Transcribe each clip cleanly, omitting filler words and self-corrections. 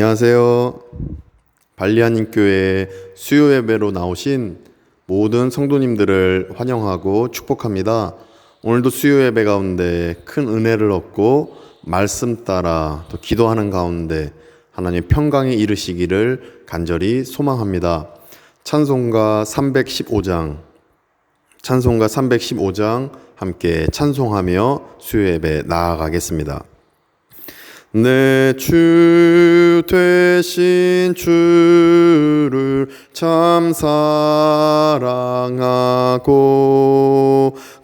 안녕하세요. 발리하님교회 수요 예배로 나오신 모든 성도님들을 환영하고 축복합니다. 오늘도 수요 예배 가운데 큰 은혜를 얻고 말씀 따라 또 기도하는 가운데 하나님 평강에 이르시기를 간절히 소망합니다. 찬송가 315장 함께 찬송하며 수요 예배 나아가겠습니다. 내 주 되신 주를 참 사랑하고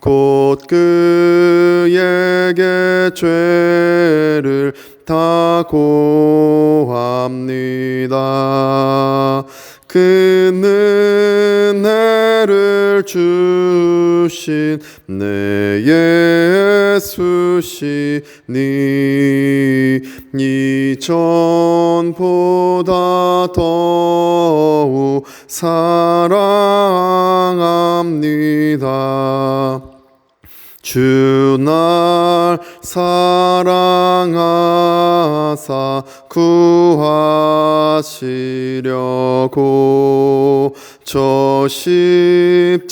곧 그에게 죄를 다 고합니다. 그 은혜를 주신 내 예수시니 이전보다 더욱 사랑합니다. 주 날 사랑하사 구하시려고 저 십자가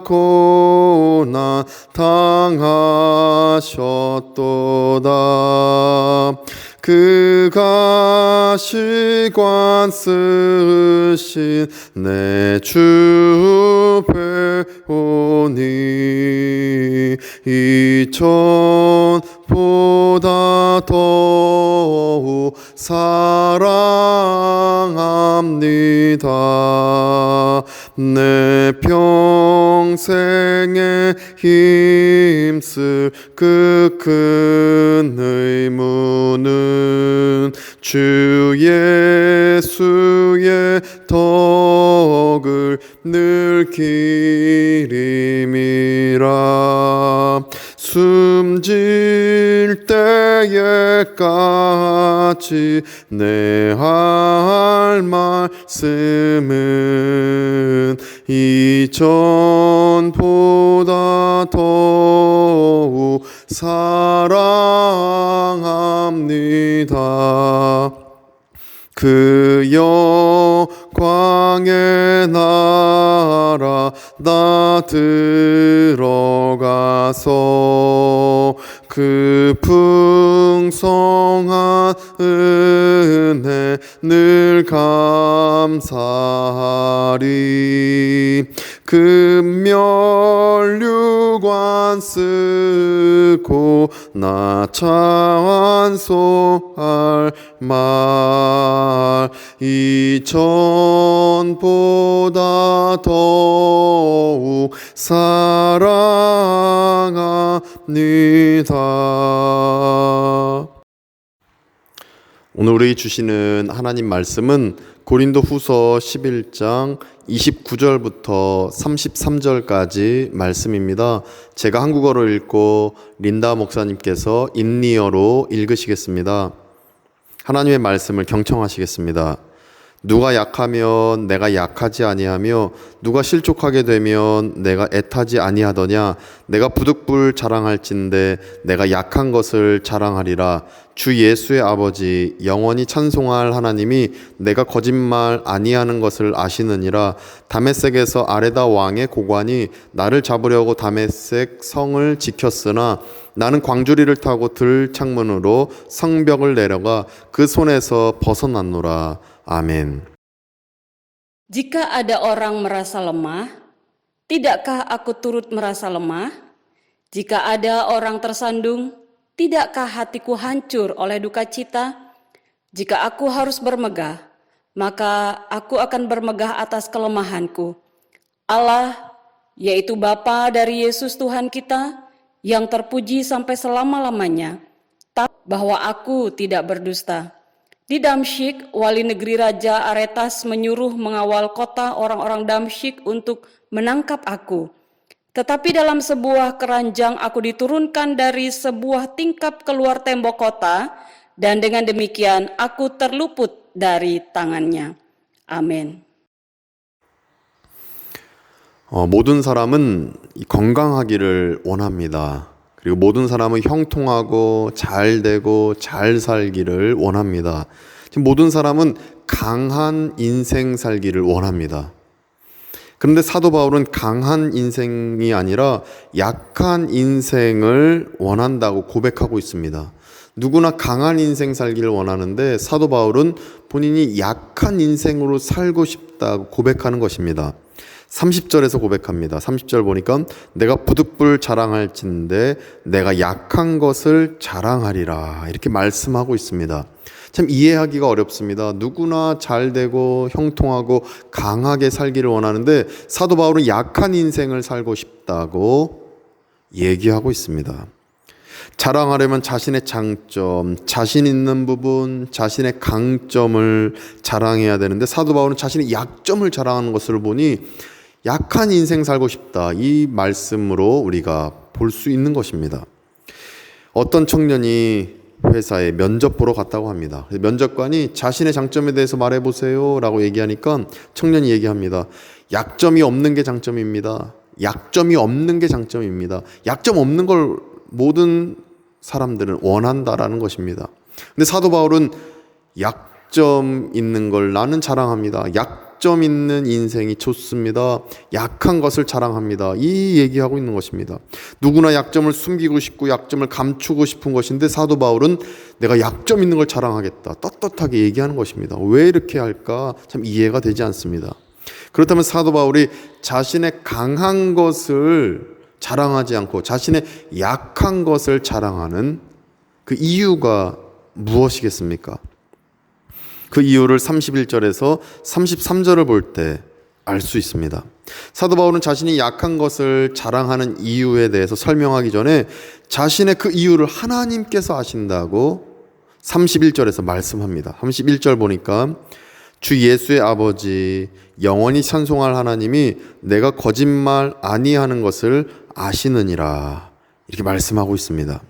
고난 당하셨도다. 그가 시관 쓰신 내 주 배우니 이전보다 더욱 사랑합니다. 내 평생에 힘쓸 그 큰 의무는 주 예수의 덕을 늘 기림이라. 숨질 때에까지 내 할 말씀은 이전보다 더욱 사랑합니다. 그 영광의 나라 나 들어가서 그 풍성한 은혜 늘 감사하리. 금면류관 쓰고 나 찬송할 말 이전보다 더욱 사랑합니다. 오늘 우리 주시는 하나님 말씀은 고린도 후서 11장 29절부터 33절까지 말씀입니다. 제가 한국어로 읽고 린다 목사님께서 인리어로 읽으시겠습니다. 하나님의 말씀을 경청하시겠습니다. 누가 약하면 내가 약하지 아니하며 누가 실족하게 되면 내가 애타지 아니하더냐. 내가 부득불 자랑할진대 내가 약한 것을 자랑하리라. 주 예수의 아버지 영원히 찬송할 하나님이 내가 거짓말 아니하는 것을 아시느니라. 다메섹에서 아레다 왕의 고관이 나를 잡으려고 다메섹 성을 지켰으나 나는 광주리를 타고 들창문으로 성벽을 내려가 그 손에서 벗어났노라. 아멘. Jika ada orang merasa lemah, tidakkah aku turut merasa lemah? Jika ada orang tersandung, tidakkah hatiku hancur oleh duka cita? Jika aku harus bermegah, maka aku akan bermegah atas kelemahanku. Allah, yaitu Bapa dari Yesus Tuhan kita, yang terpuji sampai selama-lamanya, tahu bahwa aku tidak berdusta. Di Damsyik, wali negeri Raja Aretas menyuruh mengawal kota orang-orang Damsyik untuk menangkap aku. Tetapi dalam sebuah keranjang aku diturunkan dari sebuah tingkap keluar tembok kota, dan dengan demikian aku terluput dari tangannya. 아멘. 모든 사람은 건강하기를 원합니다. 그리고 모든 사람은 형통하고 잘 되고 잘 살기를 원합니다. 지금 모든 사람은 강한 인생 살기를 원합니다. 그런데 사도 바울은 강한 인생이 아니라 약한 인생을 원한다고 고백하고 있습니다. 누구나 강한 인생 살기를 원하는데 사도 바울은 본인이 약한 인생으로 살고 싶다고 고백하는 것입니다. 30절에서 고백합니다. 30절 보니까 내가 부득불 자랑할진대 내가 약한 것을 자랑하리라 이렇게 말씀하고 있습니다. 참 이해하기가 어렵습니다. 누구나 잘 되고 형통하고 강하게 살기를 원하는데 사도 바울은 약한 인생을 살고 싶다고 얘기하고 있습니다. 자랑하려면 자신의 장점, 자신 있는 부분, 자신의 강점을 자랑해야 되는데 사도 바울은 자신의 약점을 자랑하는 것을 보니 약한 인생 살고 싶다. 이 말씀으로 우리가 볼 수 있는 것입니다. 어떤 청년이 회사에 면접 보러 갔다고 합니다. 면접관이 자신의 장점에 대해서 말해보세요 라고 얘기하니까 청년이 얘기합니다. 약점이 없는 게 장점입니다. 약점이 없는 게 장점입니다. 약점 없는 걸 모든 사람들은 원한다라는 것입니다. 근데 사도 바울은 약점 있는 걸 나는 자랑합니다. 약점 있는 인생이 좋습니다. 약한 것을 자랑합니다. 이 얘기하고 있는 것입니다. 누구나 약점을 숨기고 싶고 약점을 감추고 싶은 것인데 사도 바울은 내가 약점 있는 걸 자랑하겠다. 떳떳하게 얘기하는 것입니다. 왜 이렇게 할까? 참 이해가 되지 않습니다. 그렇다면 사도 바울이 자신의 강한 것을 자랑하지 않고 자신의 약한 것을 자랑하는 그 이유가 무엇이겠습니까? 그 이유를 31절에서 33절을 볼 때 알 수 있습니다. 사도 바울은 자신이 약한 것을 자랑하는 이유에 대해서 설명하기 전에 자신의 그 이유를 하나님께서 아신다고 31절에서 말씀합니다. 31절 보니까 주 예수의 아버지 영원히 찬송할 하나님이 내가 거짓말 아니하는 것을 아시느니라 이렇게 말씀하고 있습니다.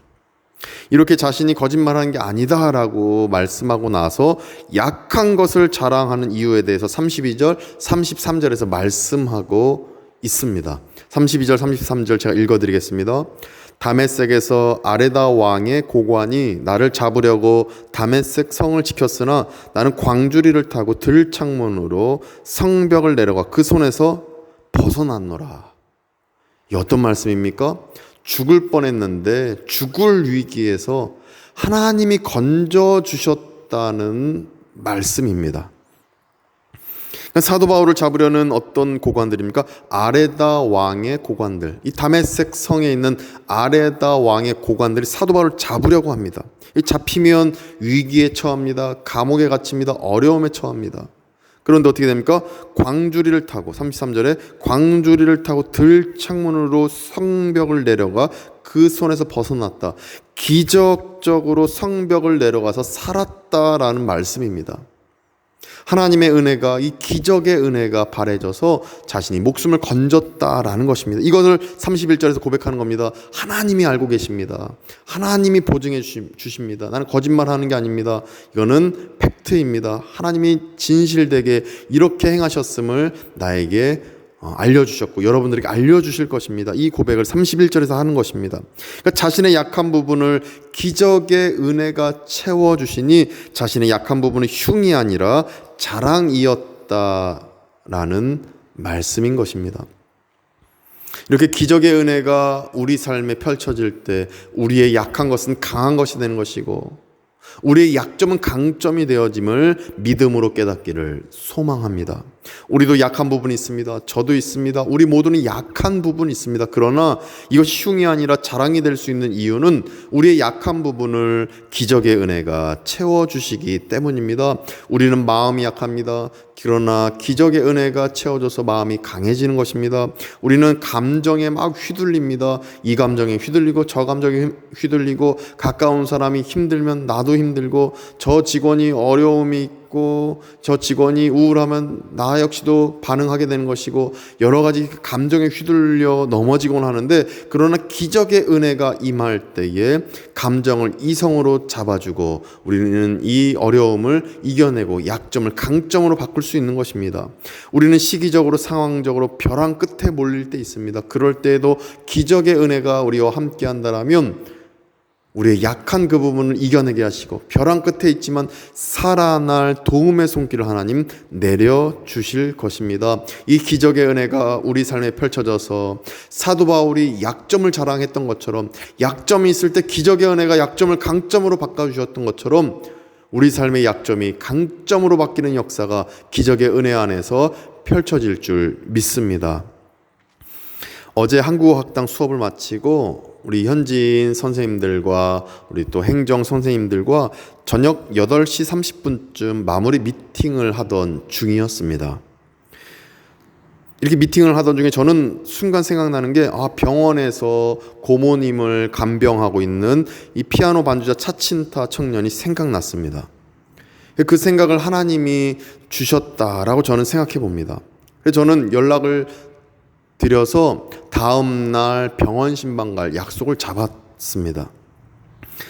이렇게 자신이 거짓말하는 게 아니다라고 말씀하고 나서 약한 것을 자랑하는 이유에 대해서 32절, 33절에서 말씀하고 있습니다. 32절, 33절 제가 읽어드리겠습니다. 다메섹에서 아레다 왕의 고관이 나를 잡으려고 다메섹 성을 지켰으나 나는 광주리를 타고 들창문으로 성벽을 내려가 그 손에서 벗어났노라. 이 어떤 말씀입니까? 죽을 뻔했는데 죽을 위기에서 하나님이 건져주셨다는 말씀입니다. 사도 바울을 잡으려는 어떤 고관들입니까? 아레다 왕의 고관들. 이 다메섹 성에 있는 아레다 왕의 고관들이 사도 바울을 잡으려고 합니다. 잡히면 위기에 처합니다. 감옥에 갇힙니다. 어려움에 처합니다. 그런데 어떻게 됩니까? 광주리를 타고 33절에 광주리를 타고 들창문으로 성벽을 내려가 그 손에서 벗어났다. 기적적으로 성벽을 내려가서 살았다라는 말씀입니다. 하나님의 은혜가 이 기적의 은혜가 발해져서 자신이 목숨을 건졌다라는 것입니다. 이것을 31절에서 고백하는 겁니다. 하나님이 알고 계십니다. 하나님이 보증해 주십니다. 나는 거짓말하는 게 아닙니다. 이거는 팩트입니다. 하나님이 진실되게 이렇게 행하셨음을 나에게 알려주셨고 여러분들에게 알려주실 것입니다. 이 고백을 31절에서 하는 것입니다. 그러니까 자신의 약한 부분을 기적의 은혜가 채워주시니 자신의 약한 부분은 흉이 아니라 자랑이었다라는 말씀인 것입니다. 이렇게 기적의 은혜가 우리 삶에 펼쳐질 때 우리의 약한 것은 강한 것이 되는 것이고 우리의 약점은 강점이 되어짐을 믿음으로 깨닫기를 소망합니다. 우리도 약한 부분이 있습니다. 저도 있습니다. 우리 모두는 약한 부분이 있습니다. 그러나 이것이 흉이 아니라 자랑이 될 수 있는 이유는 우리의 약한 부분을 기적의 은혜가 채워주시기 때문입니다. 우리는 마음이 약합니다. 그러나 기적의 은혜가 채워져서 마음이 강해지는 것입니다. 우리는 감정에 막 휘둘립니다. 이 감정에 휘둘리고 저 감정에 휘둘리고 가까운 사람이 힘들면 나도 힘들고 저 직원이 어려움이 있고 있고 저 직원이 우울하면 나 역시도 반응하게 되는 것이고 여러 가지 감정에 휘둘려 넘어지곤 하는데, 그러나 기적의 은혜가 임할 때에 감정을 이성으로 잡아주고 우리는 이 어려움을 이겨내고 약점을 강점으로 바꿀 수 있는 것입니다. 우리는 시기적으로 상황적으로 벼랑 끝에 몰릴 때 있습니다. 그럴 때에도 기적의 은혜가 우리와 함께 한다면 우리의 약한 그 부분을 이겨내게 하시고 벼랑 끝에 있지만 살아날 도움의 손길을 하나님 내려주실 것입니다. 이 기적의 은혜가 우리 삶에 펼쳐져서 사도 바울이 약점을 자랑했던 것처럼, 약점이 있을 때 기적의 은혜가 약점을 강점으로 바꿔주셨던 것처럼 우리 삶의 약점이 강점으로 바뀌는 역사가 기적의 은혜 안에서 펼쳐질 줄 믿습니다. 어제 한국어학당 수업을 마치고 우리 현지인 선생님들과 우리 또 행정 선생님들과 저녁 8시 30분쯤 마무리 미팅을 하던 중이었습니다. 이렇게 미팅을 하던 중에 저는 순간 생각나는 게, 병원에서 고모님을 간병하고 있는 이 피아노 반주자 차친타 청년이 생각났습니다. 그 생각을 하나님이 주셨다라고 저는 생각해 봅니다. 그래서 저는 연락을 드려서 다음 날 병원 신방 갈 약속을 잡았습니다.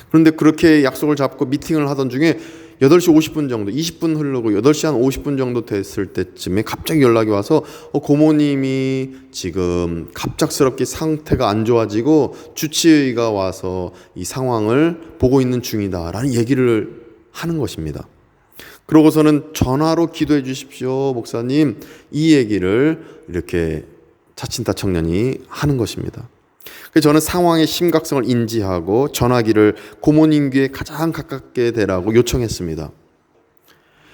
그런데 그렇게 약속을 잡고 미팅을 하던 중에 8시 50분 정도, 20분 흐르고 8시 한 50분 정도 됐을 때쯤에 갑자기 연락이 와서 고모님이 지금 갑작스럽게 상태가 안 좋아지고 주치의가 와서 이 상황을 보고 있는 중이다라는 얘기를 하는 것입니다. 그러고서는 전화로 기도해 주십시오, 목사님, 이 얘기를 이렇게 차친타 청년이 하는 것입니다. 그래서 저는 상황의 심각성을 인지하고 전화기를 고모님 귀에 가장 가깝게 대라고 요청했습니다.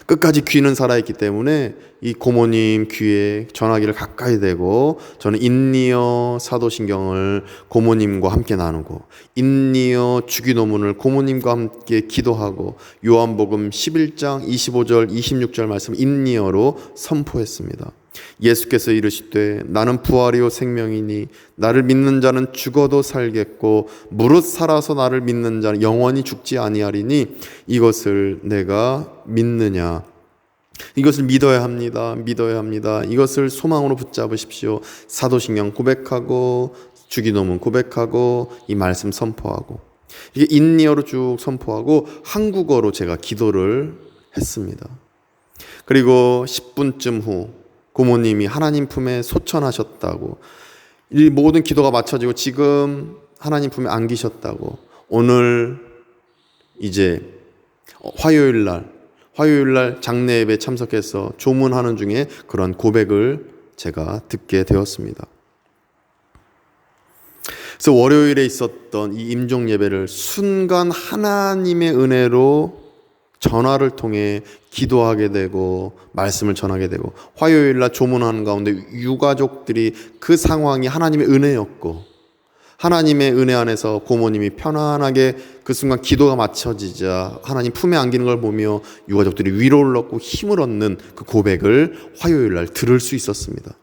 끝까지 귀는 살아있기 때문에 이 고모님 귀에 전화기를 가까이 대고 저는 인니어 사도신경을 고모님과 함께 나누고 인니어 주기도문을 고모님과 함께 기도하고 요한복음 11장 25절 26절 말씀 인니어로 선포했습니다. 예수께서 이르시되 나는 부활이요 생명이니 나를 믿는 자는 죽어도 살겠고 무릇 살아서 나를 믿는 자는 영원히 죽지 아니하리니 이것을 내가 믿느냐. 이것을 믿어야 합니다. 믿어야 합니다. 이것을 소망으로 붙잡으십시오. 사도신경 고백하고 주기도문 고백하고 이 말씀 선포하고 이게 인니어로 쭉 선포하고 한국어로 제가 기도를 했습니다. 그리고 10분쯤 후 고모님이 하나님 품에 소천하셨다고, 이 모든 기도가 맞춰지고 지금 하나님 품에 안기셨다고, 오늘 이제 화요일 날 장례 예배 참석해서 조문하는 중에 그런 고백을 제가 듣게 되었습니다. 그래서 월요일에 있었던 이 임종 예배를 순간 하나님의 은혜로 전화를 통해 기도하게 되고 말씀을 전하게 되고, 화요일날 조문하는 가운데 유가족들이 그 상황이 하나님의 은혜였고 하나님의 은혜 안에서 고모님이 편안하게 그 순간 기도가 맞춰지자 하나님 품에 안기는 걸 보며 유가족들이 위로를 얻고 힘을 얻는 그 고백을 화요일날 들을 수 있었습니다.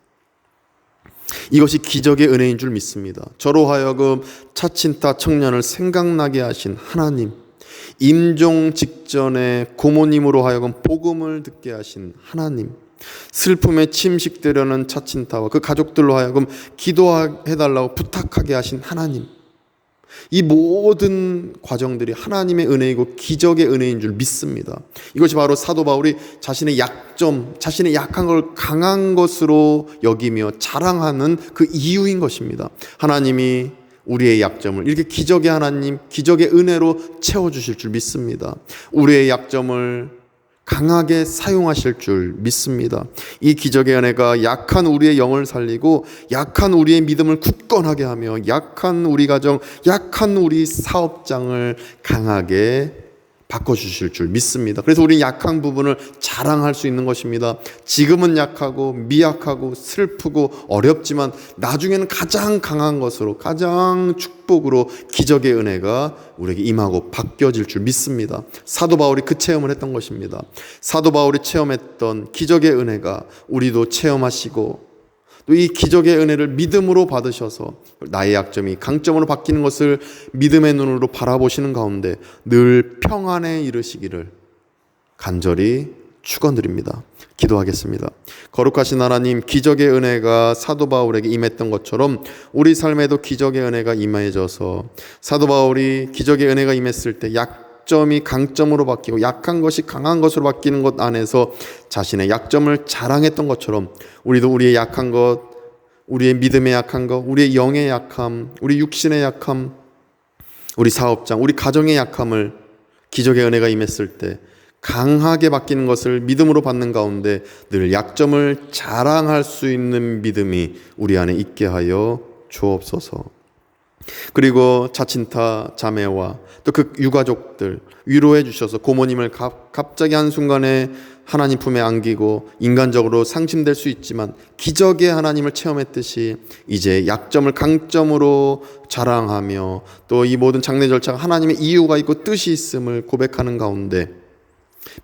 이것이 기적의 은혜인 줄 믿습니다. 저로 하여금 차친타 청년을 생각나게 하신 하나님, 임종 직전에 고모님으로 하여금 복음을 듣게 하신 하나님, 슬픔에 침식되려는 차친타와 그 가족들로 하여금 기도해달라고 부탁하게 하신 하나님, 이 모든 과정들이 하나님의 은혜이고 기적의 은혜인 줄 믿습니다. 이것이 바로 사도 바울이 자신의 약점, 자신의 약한 걸 강한 것으로 여기며 자랑하는 그 이유인 것입니다. 하나님이 우리의 약점을 이렇게 기적의 하나님, 기적의 은혜로 채워주실 줄 믿습니다. 우리의 약점을 강하게 사용하실 줄 믿습니다. 이 기적의 은혜가 약한 우리의 영을 살리고 약한 우리의 믿음을 굳건하게 하며 약한 우리 가정, 약한 우리 사업장을 강하게 바꿔주실 줄 믿습니다. 그래서 우리는 약한 부분을 자랑할 수 있는 것입니다. 지금은 약하고 미약하고 슬프고 어렵지만 나중에는 가장 강한 것으로, 가장 축복으로 기적의 은혜가 우리에게 임하고 바뀌어질 줄 믿습니다. 사도 바울이 그 체험을 했던 것입니다. 사도 바울이 체험했던 기적의 은혜가 우리도 체험하시고 또 이 기적의 은혜를 믿음으로 받으셔서 나의 약점이 강점으로 바뀌는 것을 믿음의 눈으로 바라보시는 가운데 늘 평안에 이르시기를 간절히 축원드립니다. 기도하겠습니다. 거룩하신 하나님, 기적의 은혜가 사도 바울에게 임했던 것처럼 우리 삶에도 기적의 은혜가 임해져서 사도 바울이 기적의 은혜가 임했을 때 약점이 강점으로 바뀌고 약한 것이 강한 것으로 바뀌는 것 안에서 자신의 약점을 자랑했던 것처럼 우리도 우리의 약한 것, 우리의 믿음의 약한 것, 우리의 영의 약함, 우리 육신의 약함, 우리 사업장, 우리 가정의 약함을 기적의 은혜가 임했을 때 강하게 바뀌는 것을 믿음으로 받는 가운데 늘 약점을 자랑할 수 있는 믿음이 우리 안에 있게 하여 주옵소서. 그리고 자친타 자매와 또 그 유가족들 위로해 주셔서 고모님을 갑자기 한순간에 하나님 품에 안기고 인간적으로 상심될 수 있지만 기적의 하나님을 체험했듯이 이제 약점을 강점으로 자랑하며 또 이 모든 장례 절차가 하나님의 이유가 있고 뜻이 있음을 고백하는 가운데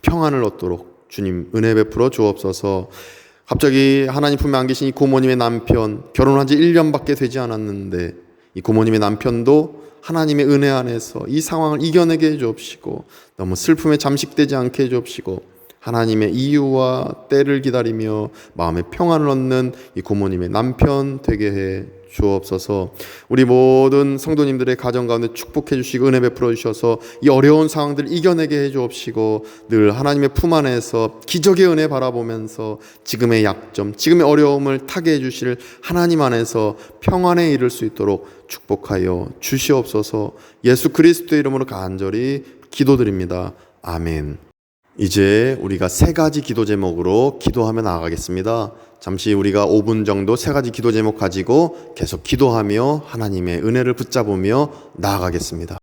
평안을 얻도록 주님 은혜 베풀어 주옵소서. 갑자기 하나님 품에 안기신 이 고모님의 남편, 결혼한 지 1년밖에 되지 않았는데 이 고모님의 남편도 하나님의 은혜 안에서 이 상황을 이겨내게 해 주옵시고 너무 슬픔에 잠식되지 않게 해 주옵시고 하나님의 이유와 때를 기다리며 마음의 평안을 얻는 이 고모님의 남편 되게 해 주옵소서. 우리 모든 성도님들의 가정 가운데 축복해 주시고 은혜 베풀어 주셔서 이 어려운 상황들을 이겨내게 해 주옵시고 늘 하나님의 품 안에서 기적의 은혜 바라보면서 지금의 약점, 지금의 어려움을 타게 해 주실 하나님 안에서 평안에 이를 수 있도록 축복하여 주시옵소서. 예수 그리스도의 이름으로 간절히 기도드립니다. 아멘. 이제 우리가 세 가지 기도 제목으로 기도하며 나아가겠습니다. 잠시 우리가 5분 정도 세 가지 기도 제목 가지고 계속 기도하며 하나님의 은혜를 붙잡으며 나아가겠습니다.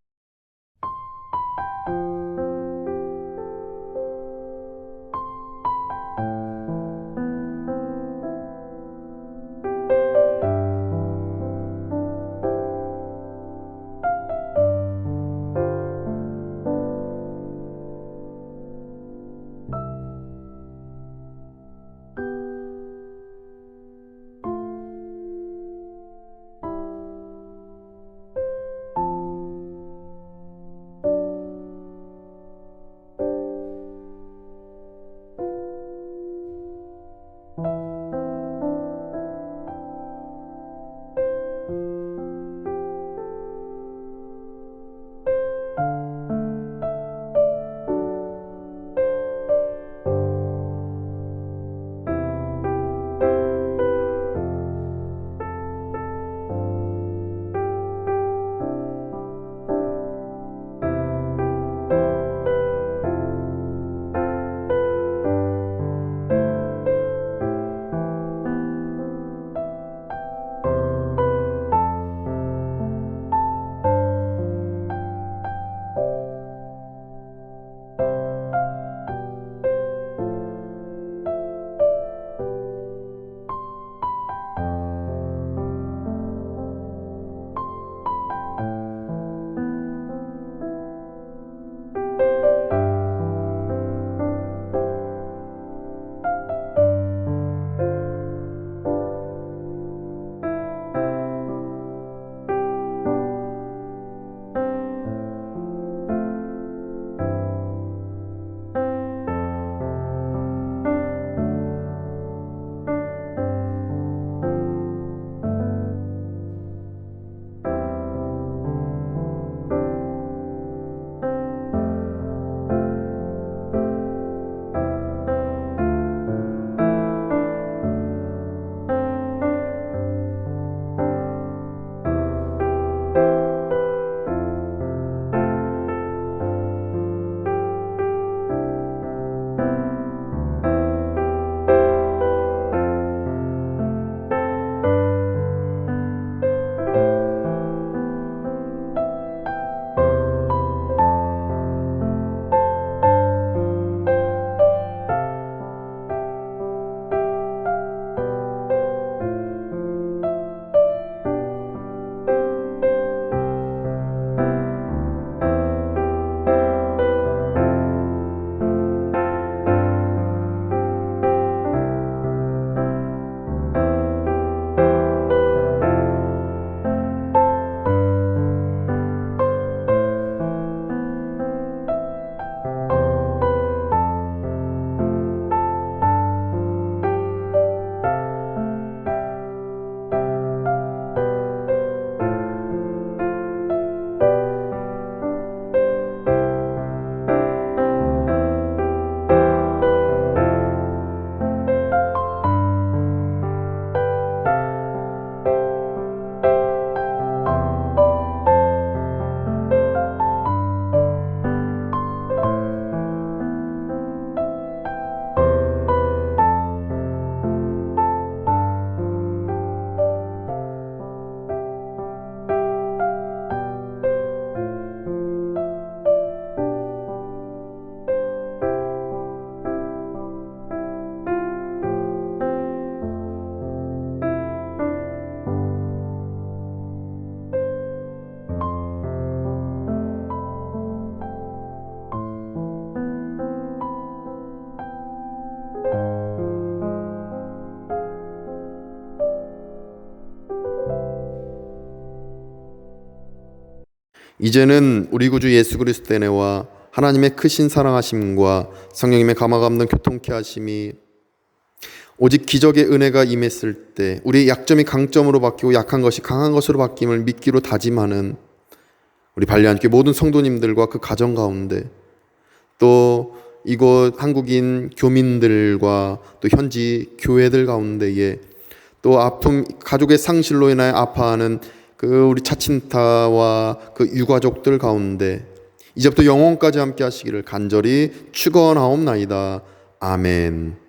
이제는 우리 구주 예수 그리스도의 은혜와 하나님의 크신 사랑하심과 성령님의 감화 감동 교통케 하심이 오직 기적의 은혜가 임했을 때 우리의 약점이 강점으로 바뀌고 약한 것이 강한 것으로 바뀜을 믿기로 다짐하는 우리 발리안교회 모든 성도님들과 그 가정 가운데 또 이곳 한국인 교민들과 또 현지 교회들 가운데에 또 아픔 가족의 상실로 인하여 아파하는 그 우리 차친타와 그 유가족들 가운데 이제부터 영원까지 함께 하시기를 간절히 축원하옵나이다. 아멘.